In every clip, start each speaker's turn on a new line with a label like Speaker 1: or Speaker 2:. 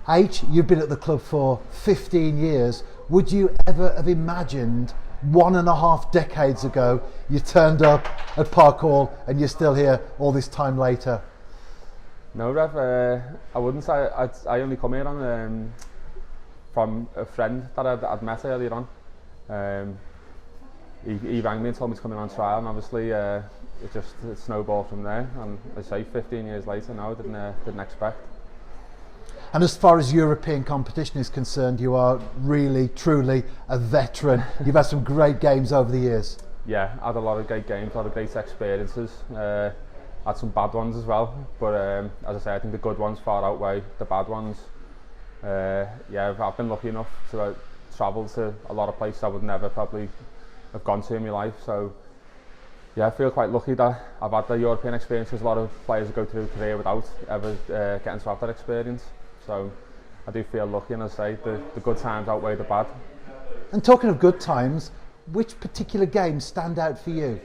Speaker 1: H, you've been at the club for 15 years. Would you ever have imagined 1.5 decades ago you turned up at Park Hall and you're still here all this time later?
Speaker 2: No, Rev, I wouldn't say. I only come here on from a friend that I'd met earlier on. He rang me and told me to come in on trial, and obviously it snowballed from there. And I say 15 years later now, I didn't expect.
Speaker 1: And as far as European competition is concerned, you are really, truly a veteran. You've had some great games over the years.
Speaker 2: Yeah, I had a lot of great games, a lot of great experiences. Had some bad ones as well, but as I say, I think the good ones far outweigh the bad ones. Yeah, I've been lucky enough to travel to a lot of places I would never probably have gone to in my life. So yeah, I feel quite lucky that I've had the European experience, because a lot of players go through a career without ever getting to have that experience. So I do feel lucky, and as I say, the good times outweigh the bad.
Speaker 1: And talking of good times, which particular games stand out for you?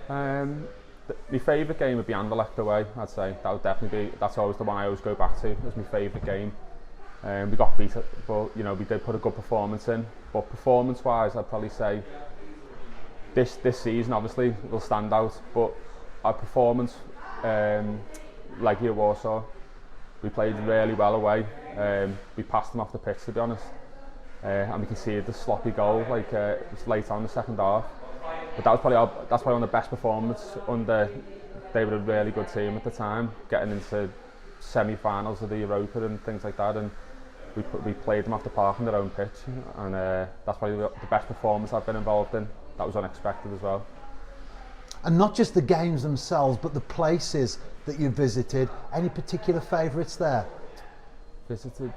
Speaker 2: My favourite game would be Anderlecht away. I'd say that would definitely be. That's always the one I always go back to as my favourite game. We got beat, but we did put a good performance in. But performance-wise, I'd probably say this season obviously will stand out. But our performance, like here Warsaw, we played really well away. We passed them off the pitch, to be honest, and we conceded the sloppy goal it was late on the second half. But that's probably one of the best performances under. They were a really good team at the time, getting into semi-finals of the Europa and things like that, and we played them off the park on their own pitch, and that's probably the best performance I've been involved in. That was unexpected as well.
Speaker 1: And not just the games themselves, but the places that you visited. Any particular favourites there?
Speaker 2: Visited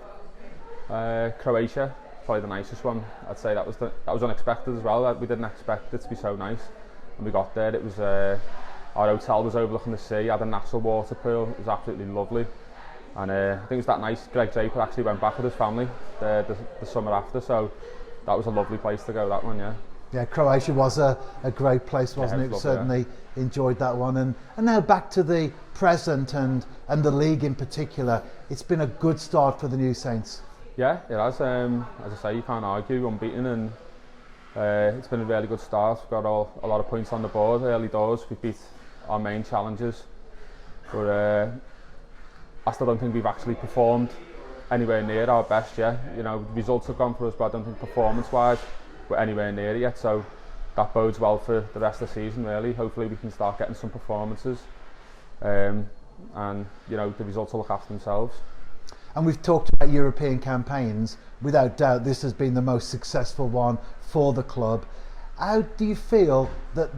Speaker 2: Croatia, probably the nicest one. I'd say that was unexpected as well. We didn't expect it to be so nice. When we got there, it was our hotel was overlooking the sea, had a natural water pool. It was absolutely lovely, and I think it was that nice. Greg Draper actually went back with his family the summer after, so that was a lovely place to go. That one, yeah. Yeah,
Speaker 1: Croatia was a great place, wasn't it?
Speaker 2: Lovely,
Speaker 1: certainly enjoyed that one. And now back to the present and the league in particular. It's been a good start for the New Saints.
Speaker 2: Yeah, it has. As I say, you can't argue, unbeaten, and it's been a really good start. We've got a lot of points on the board early doors. We beat our main challengers, but I still don't think we've actually performed anywhere near our best yet. Results have gone for us, but I don't think performance-wise we're anywhere near it yet. So that bodes well for the rest of the season, really. Hopefully we can start getting some performances, and the results will look after themselves.
Speaker 1: And we've talked about European campaigns. Without doubt, this has been the most successful one for the club. How do you feel that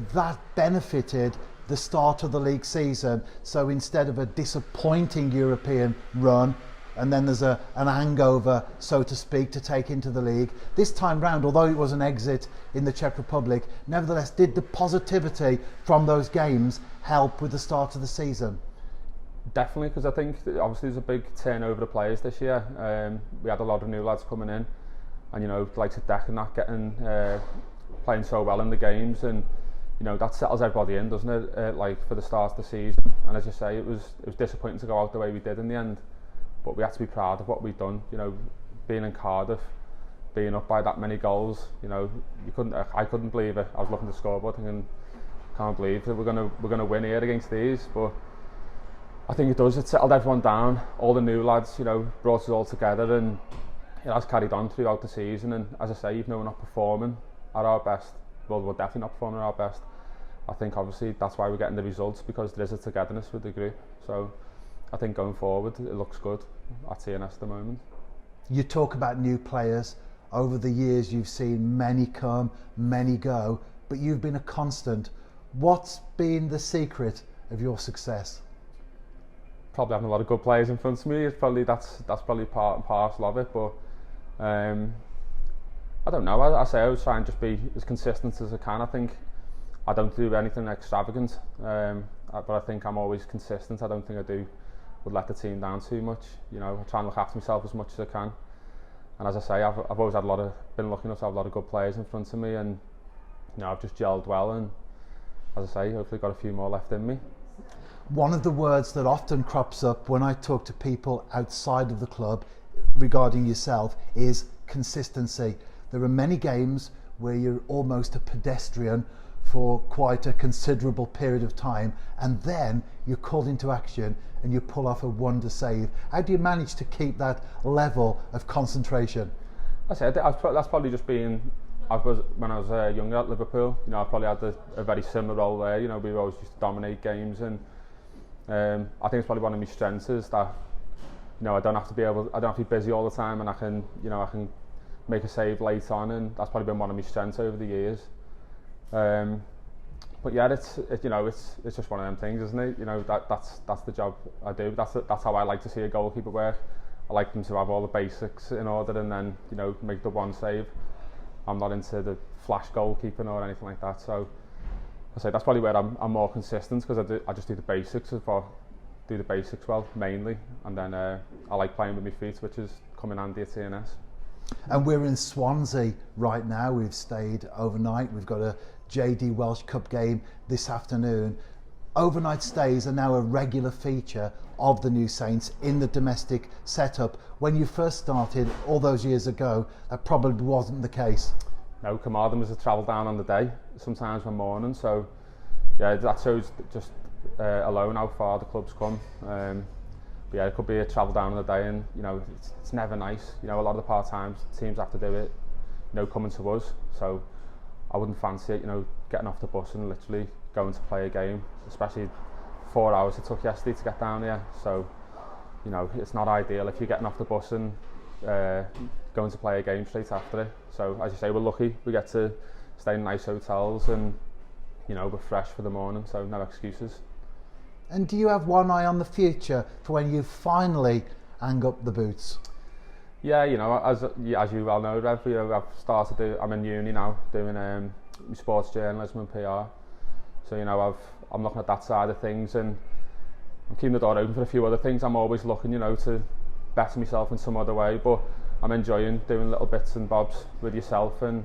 Speaker 1: benefited the start of the league season? So instead of a disappointing European run, and then there's an hangover, so to speak, to take into the league, this time round, although it was an exit in the Czech Republic, nevertheless, did the positivity from those games help with the start of the season?
Speaker 2: Definitely, because I think obviously there's a big turnover of players this year. We had a lot of new lads coming in, and like Deck and that getting playing so well in the games, and that settles everybody in, doesn't it? For the start of the season. And as you say, it was disappointing to go out the way we did in the end, but we had to be proud of what we've done. Being in Cardiff, being up by that many goals, I couldn't believe it. I was looking at the scoreboard thinking, can't believe that we're gonna win here against these, but I think it does. It settled everyone down. All the new lads, brought us all together, and it has carried on throughout the season. And as I say, even though we're not performing at our best, well, we're definitely not performing at our best. I think obviously that's why we're getting the results, because there is a togetherness with the group. So I think going forward, it looks good at TNS at the moment.
Speaker 1: You talk about new players. Over the years, you've seen many come, many go, but you've been a constant. What's been the secret of your success?
Speaker 2: Probably having a lot of good players in front of me. That's probably part and parcel of it, but I don't know. I say I always try and just be as consistent as I can. I think I don't do anything extravagant, but I think I'm always consistent. I don't think would let the team down too much. I try and look after myself as much as I can. And as I say, I've always had been lucky enough to have a lot of good players in front of me, and I've just gelled well. And as I say, hopefully got a few more left in me.
Speaker 1: One of the words that often crops up when I talk to people outside of the club regarding yourself is consistency. There are many games where you're almost a pedestrian for quite a considerable period of time, and then you're called into action and you pull off a wonder save. How do you manage to keep that level of concentration?
Speaker 2: I said that's probably just being. When I was younger at Liverpool, you know, I probably had a very similar role there. You know, we always used to dominate games, and I think it's probably one of my strengths is that, you know, I don't have to be busy all the time, and I can make a save late on, and that's probably been one of my strengths over the years. But yeah, it's just one of them things, isn't it? You know, that's the job I do. That's how I like to see a goalkeeper work. I like them to have all the basics in order, and then, you know, make the one save. I'm not into the flash goalkeeping or anything like that. So I say that's probably where I'm more consistent, because I just do the basics well mainly, and then I like playing with my feet, which is come in handy at TNS.
Speaker 1: And we're in Swansea right now. We've stayed overnight. We've got a JD Welsh Cup game this afternoon. Overnight stays are now a regular feature of the New Saints in the domestic setup. When you first started all those years ago, that probably wasn't the case.
Speaker 2: No, Carmarthen was a travel down on the day, sometimes one morning. So yeah, that shows just alone how far the club's come. But yeah, it could be a travel down on the day, and you know, it's never nice. You know, a lot of the part-time teams have to do it, you know, coming to us. So I wouldn't fancy it, you know, getting off the bus and literally going to play a game, especially 4 hours it took yesterday to get down here. So, you know, it's not ideal if you're getting off the bus and going to play a game straight after it. So as you say, we're lucky we get to stay in nice hotels, and you know, we're fresh for the morning, so no excuses.
Speaker 1: And do you have one eye on the future for when you finally hang up the boots?
Speaker 2: Yeah, you know, as you well know, Rev, you know, I'm in uni now doing sports journalism and PR. So, you know, I'm looking at that side of things, and I'm keeping the door open for a few other things. I'm always looking, you know, to better myself in some other way, but I'm enjoying doing little bits and bobs with yourself, and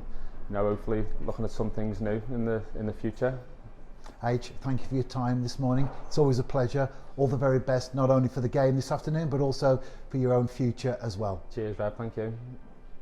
Speaker 2: you know, hopefully looking at some things new in the future.
Speaker 1: H, thank you for your time this morning. It's always a pleasure. All the very best, not only for the game this afternoon, but also for your own future as well.
Speaker 2: Cheers, Rev. Thank you.